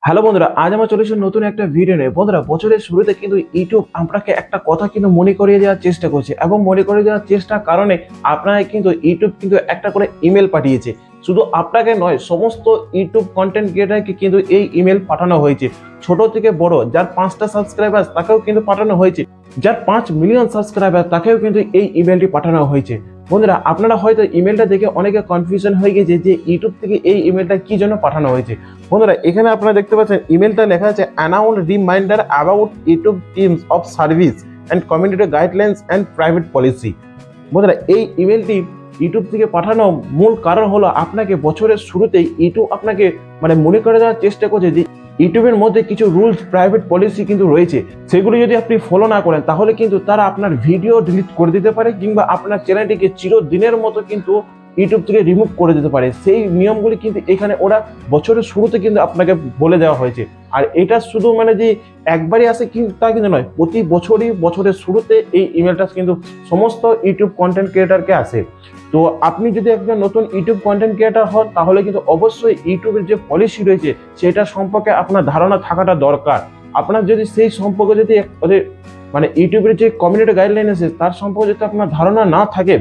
Hello বন্ধুরা, আজ আমরা চলে এসেছি নতুন একটা ভিডিও নিয়ে। বন্ধুরা, বছরের শুরুতে কিন্তু ইউটিউব আপনাকে একটা কথা কিন্তু মনে করিয়ে দেওয়ার চেষ্টা করছে, এবং মনে করিয়ে দেওয়ার চেষ্টার কারণে আপনাকে কিন্তু ইউটিউব কিন্তু একটা করে ইমেল পাঠিয়েছে। শুধু আপনাকে নয়, সমস্ত ইউটিউব কন্টেন্ট ক্রিয়েটারকে কিন্তু এই ইমেল পাঠানো হয়েছে। ছোট থেকে বড়, যার 5টা সাবস্ক্রাইবার তাকেও কিন্তু পাঠানো হয়েছে, যার 5 মিলিয়ন সাবস্ক্রাইবার তাকেও কিন্তু এই ইমেলটি পাঠানো হয়েছে। বন্ধুরা, আপনারা হয়তো ইমেলটা দেখে অনেকে কনফিউশন হয়ে গেছে যে ইউটিউব থেকে এই ইমেলটা কি জন্য পাঠানো হয়েছে। বন্ধুরা, এখানে আপনারা দেখতে পাচ্ছেন ইমেলটা লেখা আছে announce reminder about YouTube teams of service and community guidelines and private policy. বন্ধুরা, এই ইমেলটি ইউটিউব থেকে পাঠানো মূল কারণ হলো আপনাকে বছরের শুরুতেই ইউটিউব আপনাকে মনে করে দেওয়ার চেষ্টা করছে যে ইউটিউবের মধ্যে কিছু রুলস প্রাইভেট পলিসি কিন্তু রয়েছে, সেগুলো যদি আপনি ফলো না করেন তাহলে কিন্তু তারা আপনার ভিডিও ডিলিট করে দিতে পারে, কিংবা আপনার চ্যানেলটিকে চিরদিনের মতো কিন্তু ইউটিউব থেকে রিমুভ করে দিতে পারে। সেই নিয়মগুলি কিন্তু এখানে ওরা বছরের শুরুতে কিন্তু আপনাকে বলে দেওয়া হয়েছে। আর এটা শুধু যে একবারই আসে কিন্তু তা কিন্তু নয়, প্রতি বছরই বছরের শুরুতে এই ইমেলটা কিন্তু সমস্ত ইউটিউব কন্টেন্ট ক্রিয়েটারকে আসে। তো আপনি যদি একজন নতুন ইউটিউব কন্টেন্ট ক্রিয়েটার হন তাহলে কিন্তু অবশ্যই ইউটিউবের যে পলিসি রয়েছে সেটা সম্পর্কে আপনার ধারণা থাকাটা দরকার। আপনার যদি সেই সম্পর্কে যদি ইউটিউবের যে কমিউনিটি গাইডলাইন আছে তার সম্পর্কে যদি আপনার ধারণা না থাকে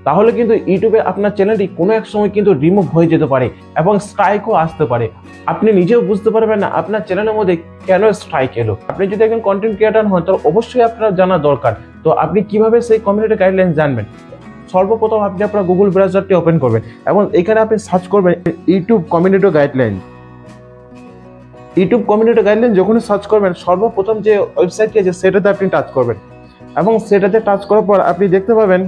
তাহলে কিন্তু ইউটিউবে আপনার চ্যানেলটি কোনো এক সময় কিন্তু রিমুভ হয়ে যেতে পারে এবং স্ট্রাইকও আসতে পারে। আপনি নিজেও বুঝতে পারবেন না আপনার চ্যানেলের মধ্যে কেন স্ট্রাইক এলো। আপনি যদি একজন কন্টেন্ট ক্রিয়েটার হন তাহলে অবশ্যই আপনার জানা দরকার। তো আপনি কিভাবে সেই কমিউনিটি গাইডলাইন জানবেন? সর্বপ্রথম আপনি আপনার গুগল ব্রাউজারটি ওপেন করবেন এবং এখানে আপনি সার্চ করবেন YouTube community guideline. YouTube community guideline যখন সার্চ করবেন সর্বপ্রথম যে ওয়েবসাইটটি আছে সেটাতে আপনি টাচ করবেন, এবং সেটাতে টাচ করার পর আপনি দেখতে পাবেন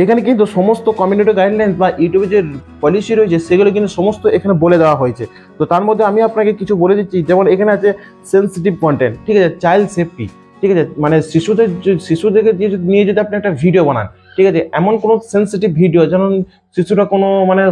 এখানে কিন্তু সমস্ত কমিউনিটি গাইডলাইন্স বা ইউটিউবে যে পলিসি রয়েছে সেগুলো কিন্তু সমস্ত এখানে বলে দেওয়া হয়েছে। তো তার মধ্যে আমি আপনাকে কিছু বলে দিচ্ছি, যেমন এখানে আছে সেনসিটিভ কন্টেন্ট, ঠিক আছে, চাইল্ড সেফটি, ঠিক আছে, শিশুদেরকে নিয়ে যদি আপনি একটা ভিডিও বানান, ঠিক আছে, এমন কোনো সেনসিটিভ ভিডিও যেমন শিশুরা কোনো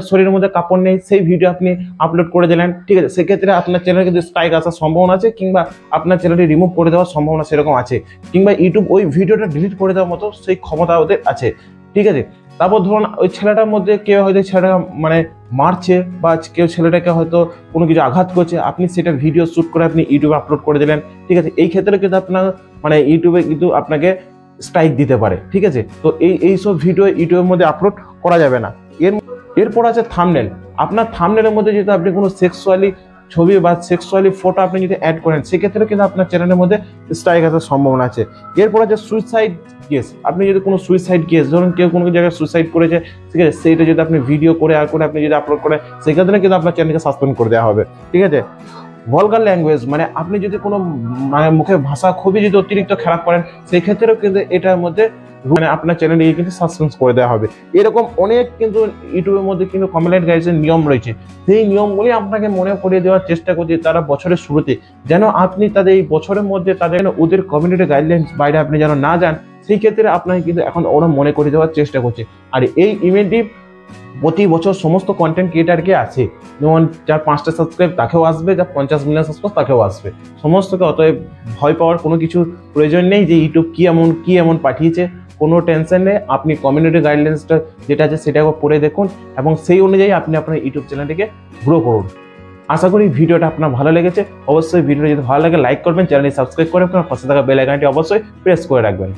শরীরের মধ্যে কাপড় নেই সেই ভিডিও আপনি আপলোড করে দিলেন, ঠিক আছে, সেক্ষেত্রে আপনার চ্যানেলে কিন্তু স্ট্রাইক আসার সম্ভাবনা আছে, কিংবা আপনার চ্যানেলটি রিমুভ করে দেওয়ার সম্ভাবনা সেরকম আছে, কিংবা ইউটিউব ওই ভিডিওটা ডিলিট করে দেওয়ার মতো সেই ক্ষমতা ওদের আছে, ঠিক আছে। তারপর ধরুন ওই ছেলেটার মধ্যে কেউ হয়তো ছেলেটা মারছে বা কেউ ছেলেটাকে হয়তো কোনো কিছু আঘাত করছে, আপনি সেটা ভিডিও শ্যুট করে আপনি ইউটিউবে আপলোড করে দিলেন, ঠিক আছে, এই ক্ষেত্রে কিন্তু আপনার ইউটিউবে কিন্তু আপনাকে স্ট্রাইক দিতে পারে, ঠিক আছে। তো এইসব ভিডিও ইউটিউবের মধ্যে আপলোড করা যাবে না। এরপর আছে থাম্বনেল। আপনার থাম্বনেলের মধ্যে যদি আপনি কোনো সেক্সুয়ালি ছবি বা সেক্সুয়ালি ফটো আপনি যদি অ্যাড করেন সেক্ষেত্রে কিন্তু আপনার চ্যানেলের মধ্যে স্ট্রাইক আসার সম্ভাবনা আছে। এরপর আছে সুইসাইড কেস। আপনি যদি কোনো সুইসাইড কেস, ধরুন কেউ কোনো জায়গায় সুইসাইড করেছে, ঠিক আছে, সেইটা যদি আপনি ভিডিও করে আপনি যদি আপলোড করেন সেক্ষেত্রে কিন্তু আপনার চ্যানেলকে সাসপেন্ড করে দেওয়া হবে, ঠিক আছে। ভলগার ল্যাঙ্গুয়েজ, আপনি যদি কোনো মুখের ভাষা খুবই যদি অতিরিক্ত খারাপ করেন সেই ক্ষেত্রেও কিন্তু এটার মধ্যে আপনার চ্যানেলকে কিন্তু সাসপেন্ড করে দেওয়া হবে। এরকম অনেক কিন্তু ইউটিউবের মধ্যে কিন্তু কমিউনিটি গাইডলাইনের নিয়ম রয়েছে। সেই নিয়মগুলি আপনাকে মনে করিয়ে দেওয়ার চেষ্টা করছে তারা বছরের শুরুতে, যেন আপনি তাদের এই বছরের মধ্যে তাদের ওদের কমিউনিটি গাইডলাইন বাইরে আপনি যেন না যান, সেই ক্ষেত্রে আপনাকে কিন্তু এখন ওরা মনে করে দেওয়ার চেষ্টা করছে। আর এই ইমেলটি প্রতি বছর সমস্ত কন্টেন্ট ক্রিয়েটারকে আছে, যেমন যার 5টা সাবস্ক্রাইব তাকেও আসবে, যার 50 মিলিয়ন সাবস্ক্রাইব তাকেও আসবে, সমস্তকে। অতএব ভয় পাওয়ার কোনো কিছু প্রয়োজন নেই যে ইউটিউব কি এমন পাঠিয়েছে, কোনো টেনশন নেই। আপনি কমিউনিটি গাইডলাইন্সটা যেটা আছে সেটাকে পড়ে দেখুন এবং সেই অনুযায়ী আপনি আপনার ইউটিউব চ্যানেলটিকে গ্রো করুন। আশা করি ভিডিওটা আপনার ভালো লেগেছে। অবশ্যই ভিডিওটা যদি ভালো লাগে লাইক করবেন, চ্যানেলটি সাবস্ক্রাইব করে আপনার পাশে থাকা বেল আইকনটি অবশ্যই প্রেস করে রাখবেন।